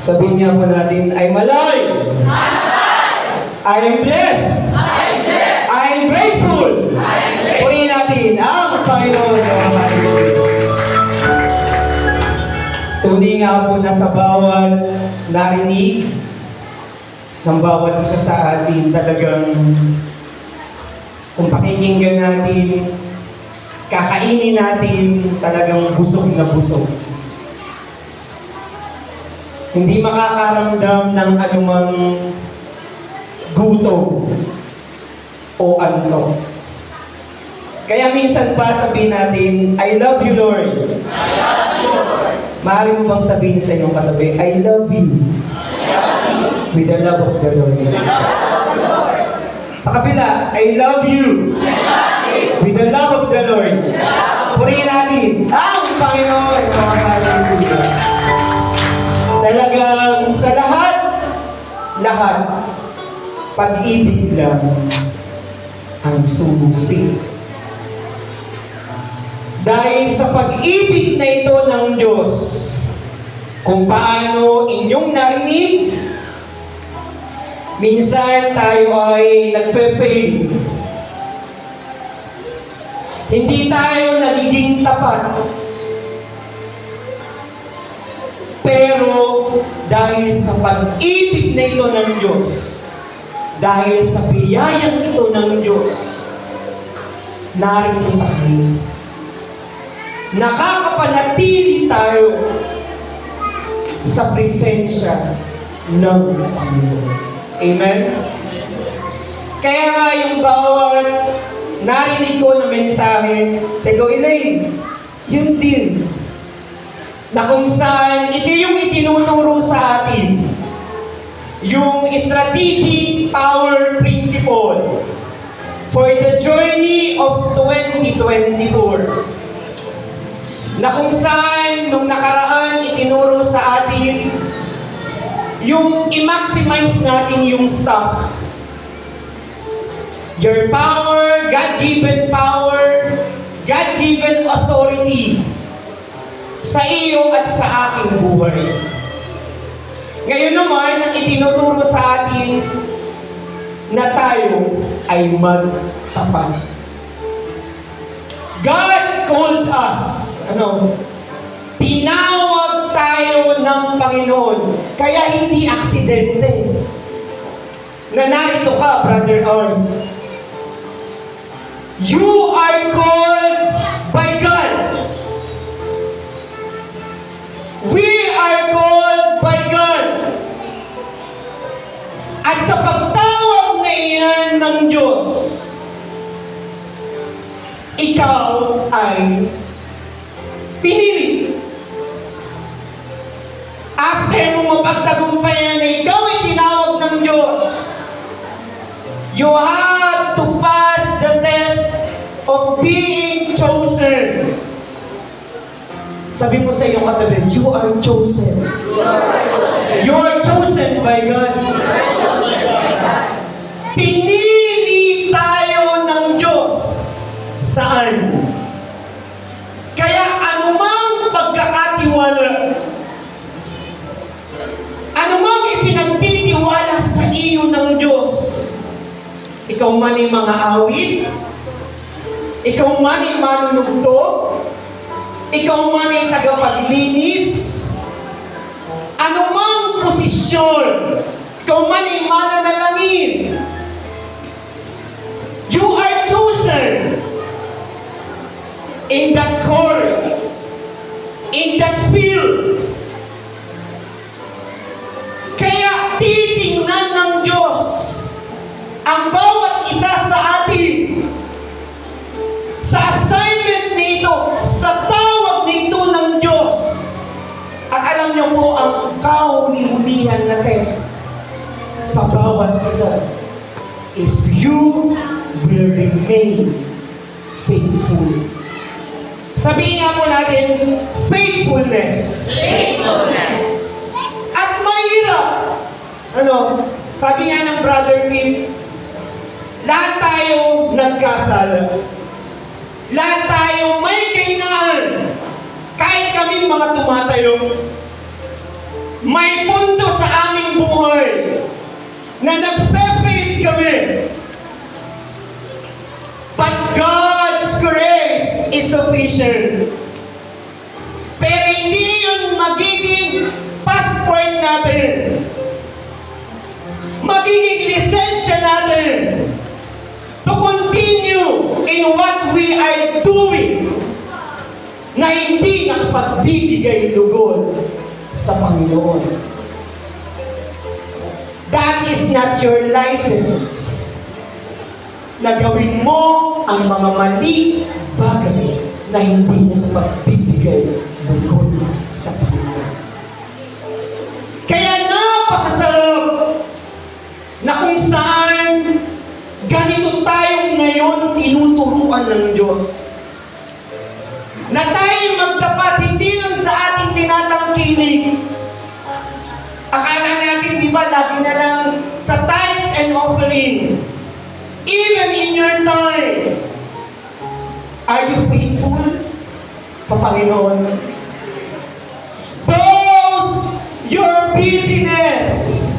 Sabihin niya po natin, I'm alive. I am blessed. I am grateful. Purihin natin ang Panginoon. Tunay nga po na sa bawat narinig ng bawat isa sa atin, talagang kung pakikinggan natin, kakainin natin, talagang busog na busog. Hindi makakaramdam ng anumang gutom o antok. Kaya minsan pa sabihin natin, I love you, Lord. I love you, Lord. Maaari mo bang sabihin sa inyong katabi, I love you. With the love of the Lord. Sa kabila, I love you. With the love of the Lord. Purihin natin ang Panginoon. Hallelujah. Talagang sa lahat, pag-ibig lang ang susi. Dahil sa pag-ibig na ito ng Diyos, kung paano inyong narinig, minsan tayo ay nagpe-fail. Hindi tayo nagiging tapat. Pero dahil sa pag-ibig na ito ng Diyos, dahil sa biyayang ito ng Diyos, narito tayo. Nakakapanatili tayo sa presensya ng Panginoon. Amen? Kaya nga yung bawat narinig ko na mensahe, sa ikaw, Elaine, yun din. Na kung saan, ito yung itinuturo sa atin. Yung strategic power principle for the journey of 2024. Na kung saan, nung nakaraan, itinuro sa atin yung i-maximize natin yung stuff. Your power, God-given power, God-given authority sa iyo at sa aking buhay. Ngayon naman, ang itinuturo sa atin na tayo ay magtapat. God called us. Tinawag tayo ng Panginoon. Kaya hindi aksidente na narito ka, Brother Arn. You are called by God. We are called by God. At sa pagtawag na iyan ng Diyos, ikaw ay pinili. After mo mapagtagumpayan na ikaw ay tinawag ng Diyos, you have to pass the test of being chosen. Sabi mo sa iyong katabi, you are chosen. You are chosen by God. Pinili tayo ng Diyos. Saan? Kaya anumang pagkakatiwala, anumang ipinagtitiwala sa iyo ng Diyos, ikaw man ay mga awit, ikaw man ay manunugtog, ikaw man ay tagapaglinis, anumang posisyon, ikaw man ay mananalangin, you are chosen in that course, in that field. Kaya titingnan ng Diyos ang bawat isa sa atin sa assignment nito, sa tawag nito ng Diyos. At alam niyo po ang kahuli-hulihan na test sa bawat isa. If you will remain faithful. Sabihin nga po natin, faithfulness. Faithfulness. At mahirap. Sabi nga ng Brother Pete, lahat tayo nagkasala. Lahat tayo may kailangan. Kahit kaming mga tumatayo. may punto sa aming buhay na nagpe-fail kami. But God's grace is sufficient. Pero hindi yun magiging passport natin. Magiging lisensya natin to continue in what we are doing na hindi nakapagbibigay lugod sa Panginoon. That is not your license na gawin mo ang mga mali bagay na hindi nakapagbibigay lugod sa Panginoon. Kaya napakasarap na kung saan ganito tayong ngayon tinuturuan ng Diyos. Na tayo magtapat hindi lang sa ating tinatangkilik. Akala natin, di ba, lagi na lang sa tithes and offering. Even in your time, are you faithful sa Panginoon? Boast your busyness.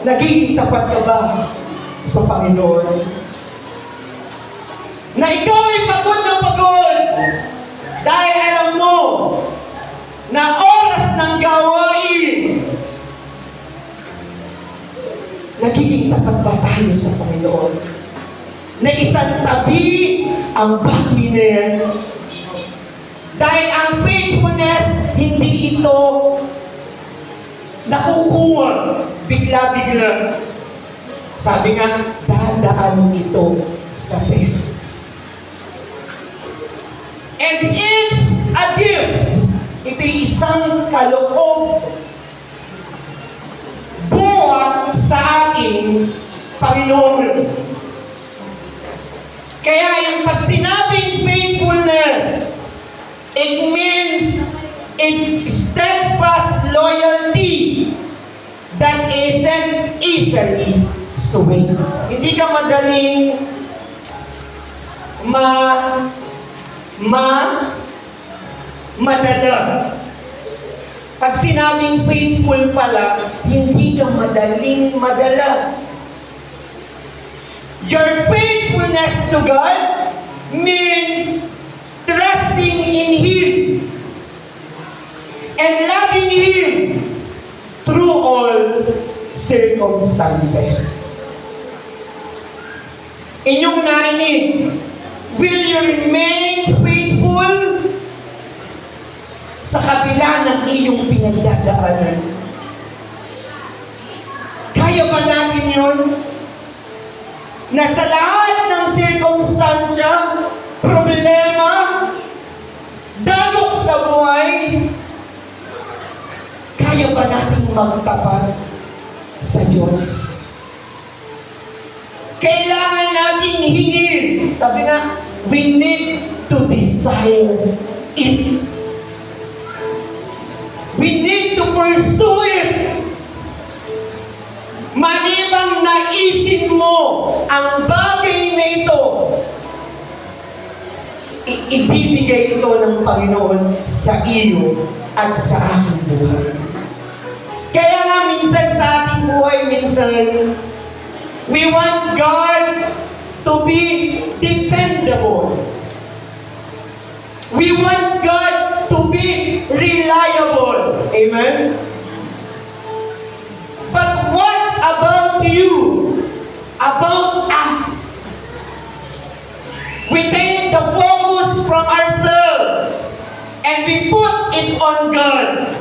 Nagiging tapat ka ba sa Panginoon? Na ikaw ay pagod na pagod dahil alam mo na oras ng gawain. Nagiging tapat ba tayo sa Panginoon? Na isang tabi ang bagay na yan. Dahil ang faithfulness, hindi ito nakukuha bigla-bigla. Sabi nga, dadaan ito sa test. And it's a gift. Ito'y isang kaloob buhat sa ating Panginoon. Kaya yung pag sinabing faithfulness, it means it's steadfast loyalty that isn't easily swayed. Hindi ka madaling madala. Pag sinabing faithful pala, hindi ka madaling madala. Your faithfulness to God means trusting in Him and loving Him through all circumstances. Inyong narinig, will you remain faithful sa kabila ng iyong pinagdadaanan? Kaya ba natin yun? Na sa lahat ng sirkumstansya, problema, dagok sa buhay, kaya ba natin magtapat sa Diyos? Kailangan natin hingin. Sabi nga, we need to desire it. We need to pursue it. Malibang naisin mo ang bagay na ito, ibibigay ito ng Panginoon sa iyo at sa aking buhay. Kaya nga minsan sa ating buhay, we want God to be dependable. We want God to be reliable. Amen? But what about you? About us? We take the focus from ourselves and we put it on God.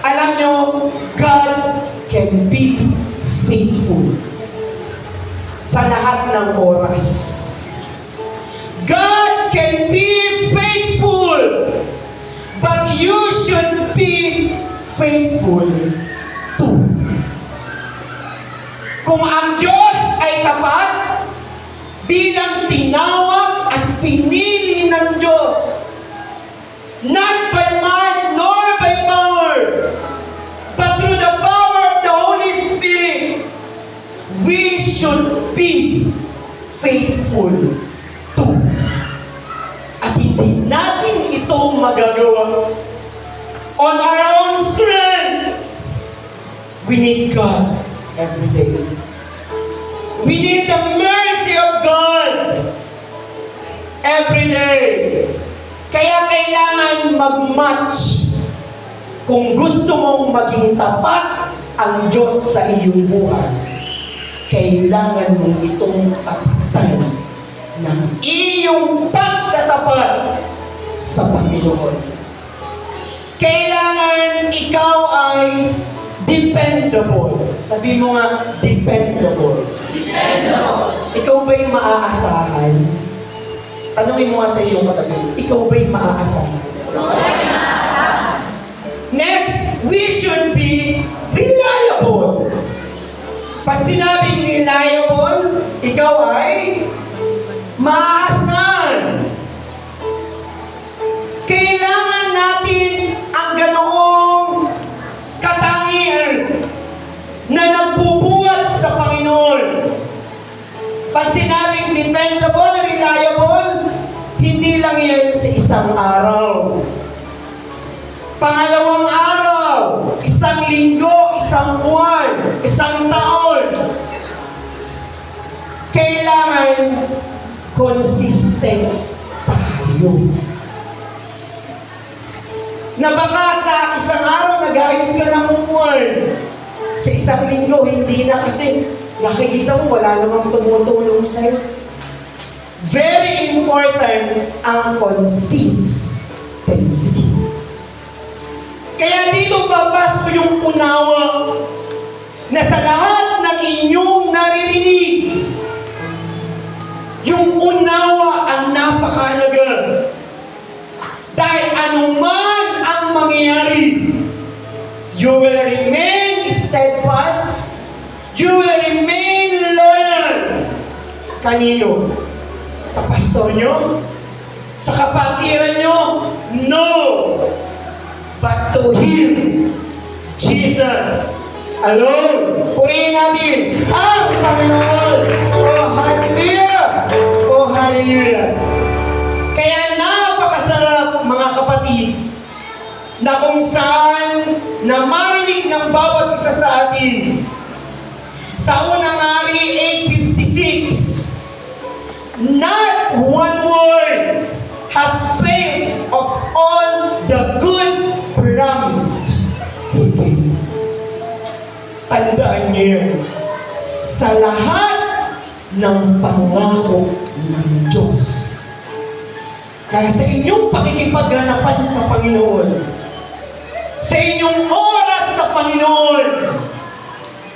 Alam nyo, God can be faithful sa lahat ng oras. God can be faithful, but you should be faithful too. Kung ang Diyos ay tapat, bilang tinawag at pinili ng Diyos, not by might nor by power, but through the power of the Holy Spirit, we should be faithful too. At hindi natin ito on our own strength. We need God every day. We need the mercy of God every day. Kaya kailangan mag-match. Kung gusto mong maging tapat ang Diyos sa iyong buhay, kailangan mong itong tapatan ng iyong pagtatapat sa Panginoon. Kailangan ikaw ay dependable. Sabi mo nga, dependable. Dependable. Ikaw ba'y maaasahan? Tanungin mo nga sa iyong katabi, ikaw ba'y maaasahan? Next, we should be reliable. Pag sinabing reliable, ikaw ay maaasahan. Kailangan natin ang ganoong katangian na nagbubuhat sa Panginoon. Pag sinabing dependable, reliable, hindi lang yan sa isang araw. Pangalawang araw, isang linggo, isang buwan, isang taon. Kailangan consistent tayo. Na baka sa isang araw nag-ayos ka ng umuan. Sa isang linggo, hindi na kasi nakikita mo wala namang tumutulong sa'yo. Very important ang consistency. Kaya dito papasok yung unawa na sa lahat ng inyong naririnig, yung unawa ang napakahalaga. Dahil anuman ang mangyayari, you will remain steadfast, you will remain loyal. Kanino? Sa pastor nyo? Sa kapatiran nyo? No! But to Him, Jesus alone. Purihin natin ang Panginoon. Oh, hallelujah! Oh, hallelujah! Kaya napakasarap, mga kapatid, na kung saan na marinig ng bawat isa sa atin. Sa unang hari 8:56, not one word has failed of all the good promised He gave. Tandaan niyo yan. Sa lahat ng pangako ng Diyos. Kaya sa inyong pakikipagganapan sa Panginoon, sa inyong oras sa Panginoon,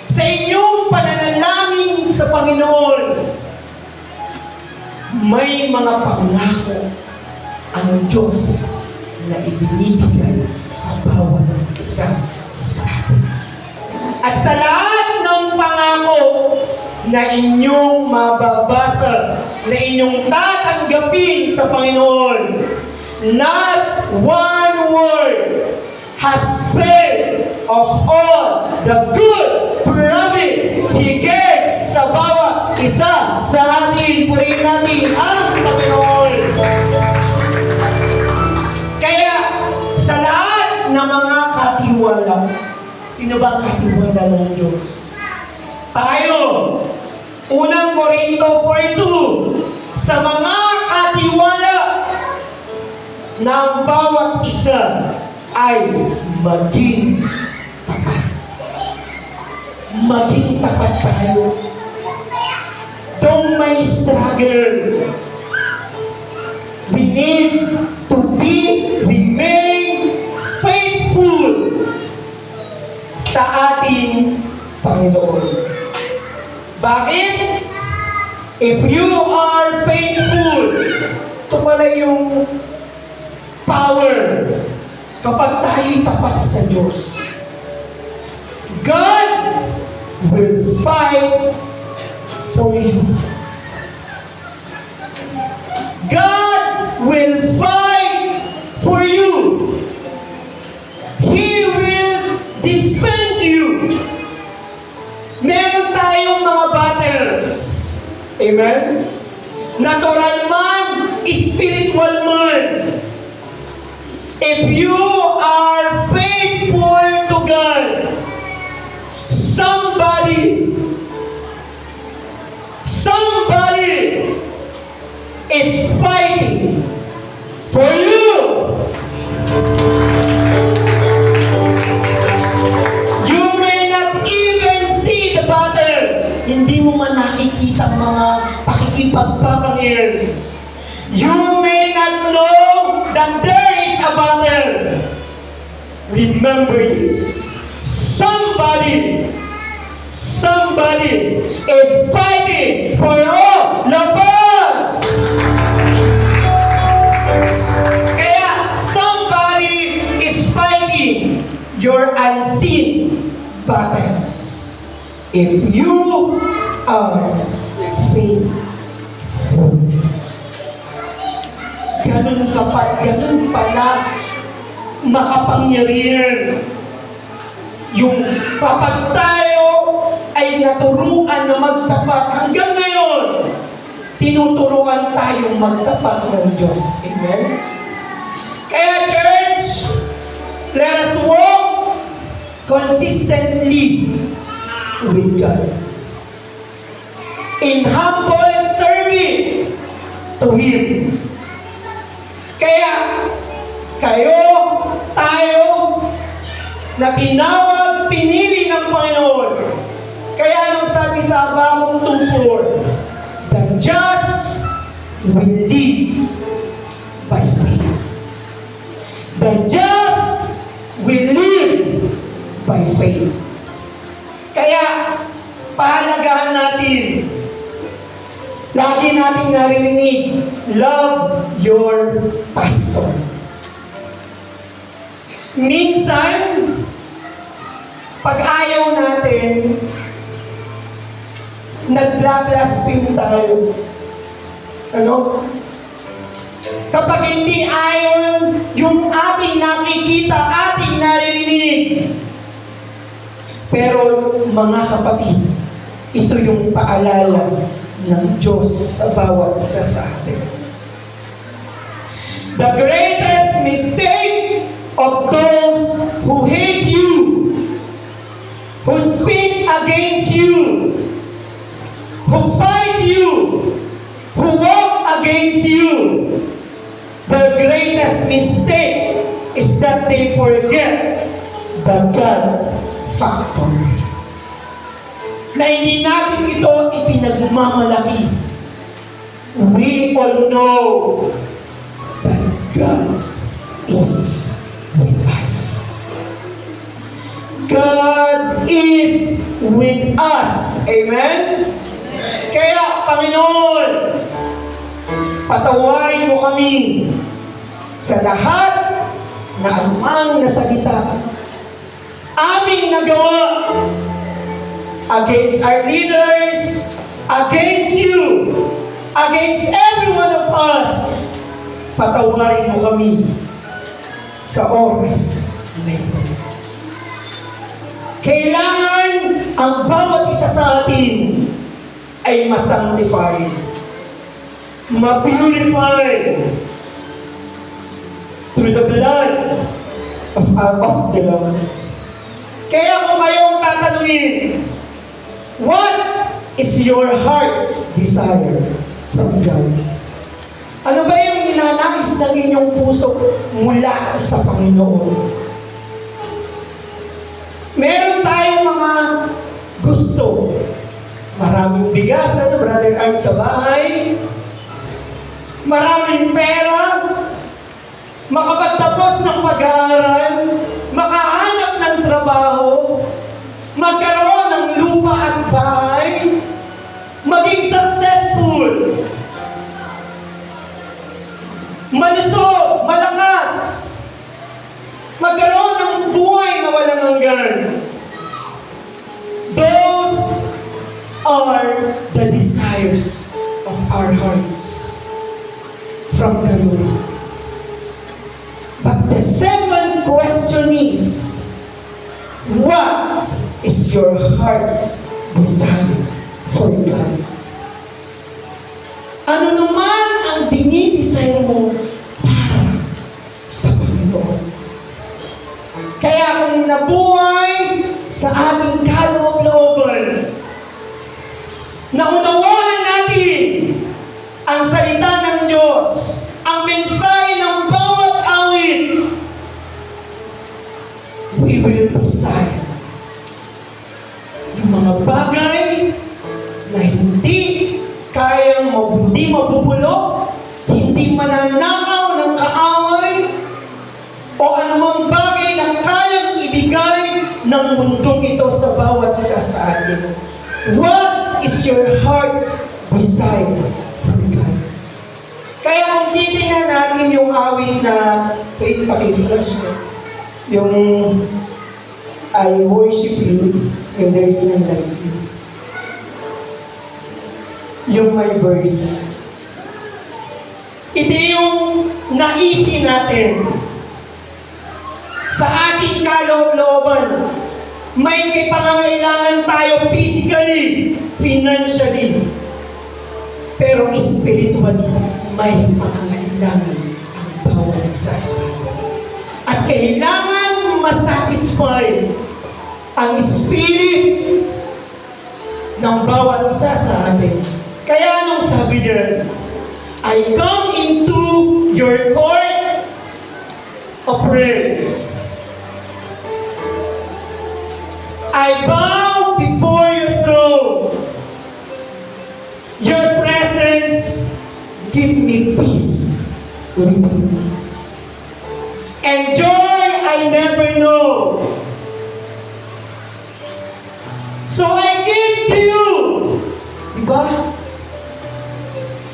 sa inyong pananalangin sa Panginoon, may mga pangako ang Diyos na ibinibigay sa bawat isa sa atin. At sa lahat ng pangako na inyong mababasa, na inyong tatanggapin sa Panginoon, not one word has failed of all the good promise He gave sa bawat isa sa atin. Purihin natin ang Panginoon. Kaya sa lahat ng mga katiwala, sino ba katiwala ng Diyos? Tayo. Unang Korinto 4:2, sa mga katiwala na ang bawat isa ay maging tapat. Maging tapat tayo. Though may struggle, we need to remain faithful sa ating Panginoon. Bakit? If you are faithful, ito pala yung power kapag tayo'y tapat sa Diyos. God will fight for you. God will fight for you. He will defend you. Meron tayong mga battles. Amen? Natural man, spiritual man. If you are faithful, somebody is fighting for you. You may not even see the battle. Hindi mo man nakikita ang mga pakikipagbabangir. You may not know that there is a battle. Remember this. Somebody is fighting for all of us. Kaya, somebody is fighting your unseen battles. If you are faithful. Ganun pala makapangyarihan. Yung kapag tayo ay naturuan na magtapat, hanggang ngayon, tinuturuan tayong magtapat ng Diyos. Amen? Kaya church, let us walk consistently with God. In humble service to Him. Kaya, kayo, tayo, na tinawag, pinili ng Panginoon. Kaya nang sabi sa Abakong 2:4, the just will live by faith. The just will live by faith. Kaya, pahalagahan natin, lagi nating naririnig, love your pastor. Minsan, pag ayaw natin, nagla-blaspheme tayo. Ano? Kapag hindi ayaw yung ating nakikita, ating naririnig. Pero mga kapatid, ito yung paalala ng Diyos sa bawat isa sa atin. The greatest mistake of those who hate you, who speak against you, who fight you, who walk against you, the greatest mistake is that they forget the God factor. Na hindi natin ito ipinagmamalaki. We all know that God is with us. God is with us. Amen? Kaya, Panginoon, patawarin mo kami sa lahat na anumang nasalita, aming nagawa against our leaders, against you, against every one of us. Patawarin mo kami sa oras na ito. Kailangan ang bawat isa sa atin ay masanctified, ma-purified through the blood of the Lord. Kaya kung kayong tatanungin, what is your heart's desire from God? Ano ba yung ninanais ng inyong puso mula sa Panginoon? Meron tayong mga gusto. Maraming bigas na Brother Art sa bahay. Maraming pera. Makapagtapos ng pag-aaral. Makahanap ng trabaho. Magkaroon ng lupa at bahay. Maging successful. Malusog, malakas. Magkaroon ng buhay na walang hanggan. Those are the desires of our hearts from the Lord. But the second question is, what is your heart's desire for God? Ano naman ang dinidesire mo para sa Panginoon? Kaya kung nabuhay sa ating kaloob-looban, naunawaan natin pagnanakaw ng kaaway, o anumang bagay na kayang ibigay ng mundong ito sa bawat isa sa atin. What is your heart's desire for God? Kaya kung titingnan natin yung awit na faith pakibiglas mo, yung I worship you, and there is none like you. Yung my verse. Ito yung naisi natin sa ating kaloob-looban. May pangangailangan tayo physically, financially, pero spiritually, may pangangailangan ang bawat isa sa atin. At kailangan masatisfy ang spirit ng bawat isa sa atin. Kaya anong sabi diyan? I come into your court of praise. I bow before your throne. Your presence give me peace within. And joy I never know. So I give to you, diba?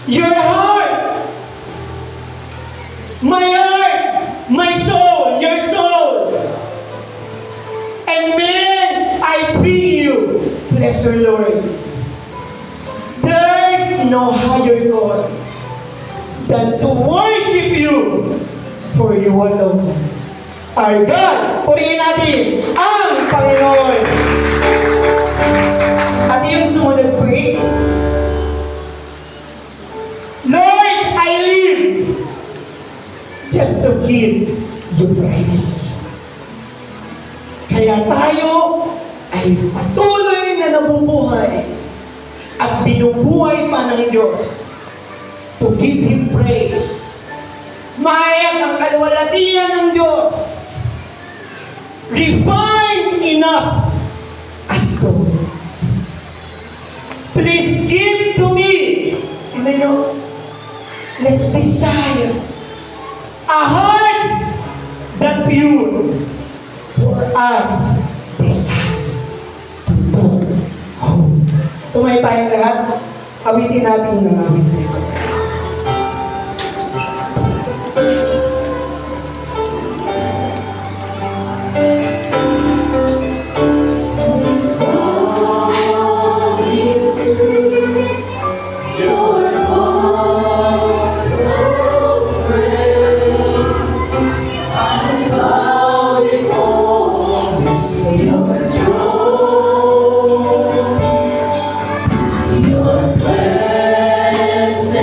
Your heart, my soul, your soul. And man, I pray you, bless your Lord. There's no higher God than to worship you, for you alone our God. Purihin natin ang Panginoon. At yung sumunod po Lord, I live just to give you praise. Kaya tayo ay patuloy na nabubuhay at binubuhay pa ng Diyos to give Him praise. Mahayag ang kaluwalhatian ng Diyos. Refined enough as gold. Please give to me. Tingnan nyo. Let's desire a heart that pure, for I desire to go home. Tumay tayong lahat. Awitin natin ng awit na ito. Your presence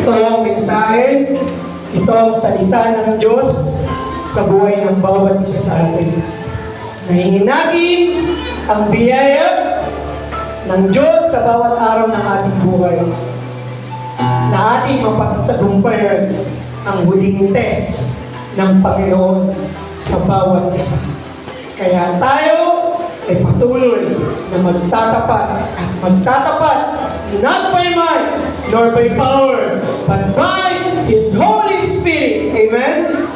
Ito ang mensahe, ito ang salita ng Diyos sa buhay ng bawat isa sa atin. Nahingin natin ang biyaya ng Diyos sa bawat araw ng ating buhay na ating mapagtagumpayan ang huling test ng Panginoon sa bawat isa. Kaya tayo ay patuloy na magtatapat at magtatapat not by might nor by power but by His Holy Spirit. Amen?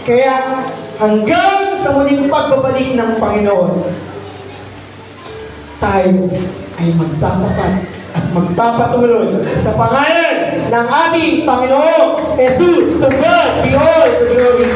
Kaya hanggang sa muling pagbabalik ng Panginoon, tayo ay magtatapat at magpapatuloy sa pangalan ng ating Panginoon Jesus. To God be all the glory.